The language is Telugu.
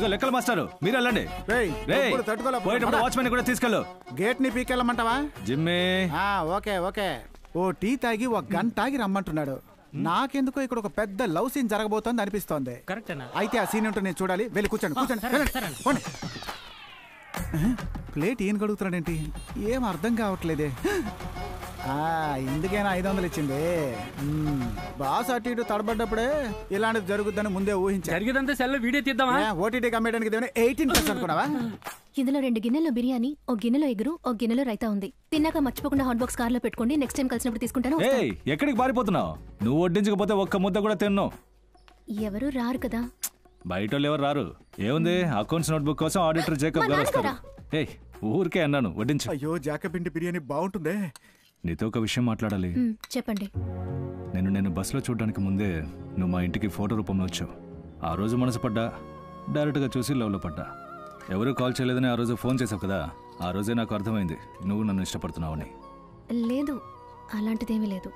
ఇదిగో లెక్కల మాస్టారు మీరు వెళ్ళండి. పోయేటప్పుడు వాచ్మెన్ కూడా తీసుకెళ్ళు. గేట్ ని పీకెళ్ళమంటావా? జిమ్మే ఓకే ఓకే. ఓ టీ తాగి ఒక గంట తాగి రమ్మంటున్నాడు. నాకెందుకో ఇక్కడ ఒక పెద్ద లవ్ సీన్ జరగబోతోంది అనిపిస్తోంది. అయితే ఆ సీన్ ఏంటో నేను చూడాలి. వెళ్ళి కూర్చోండి. ప్లేట్ ఈయన గడుగుతున్నాడేంటి? ఏం అర్థం కావట్లేదే. ఇందుకైనా 500 ఇచ్చింది. బాస్ అటు ఇటు తడబడ్డప్పుడే ఇలాంటిది జరుగుద్దని ముందే ఊహించా. జరిగేదంతా సెల్ వీడియో తీద్దామా? ఓటీటీకి అమ్మేయడానికి 18+ అనుకున్నావా? ఇందులో 2 గిన్నెల్లో బిర్యానీ, 1 గిన్నెలో ఎగురు, 1 గిన్నెలో రైతా ఉంది. తిన్నాక మర్చిపోకుండా హాట్ బాక్స్ కార్లో పెట్టుకోండి. నెక్స్ట్ టైం కలిసినప్పుడు తీసుకుంటాను. ఎక్కడికి పారిపోతున్నావు? నువ్వు వడ్డించకపోతే ఒక్క ముద్ద కూడా తిన్ను. ఎవరు రారు కదా. బయట వాళ్ళు ఎవరు రారు. ఏముంది, అకౌంట్స్ నోట్బుక్ కోసం ఆడిటర్ జేకబ్ గారు వస్తారు. ఊరికే అన్నాను, వడ్డించు. అయ్యో జాకబ్ ఇంటి బిర్యానీ బాగుంటుందే. నీతో ఒక విషయం మాట్లాడాలి. చెప్పండి. నేను బస్సులో చూడడానికి ముందే నువ్వు మా ఇంటికి ఫోటో రూపంలో వచ్చావు. ఆ రోజు మనసు పడ్డా, డైరెక్ట్గా చూసి లవ్లో పడ్డా. ఎవరు కాల్ చేయలేదని ఆ రోజు ఫోన్ చేసావు కదా, ఆ రోజే నాకు అర్థమైంది నువ్వు నన్ను ఇష్టపడుతున్నావని. లేదు, అలాంటిదేమీ లేదు.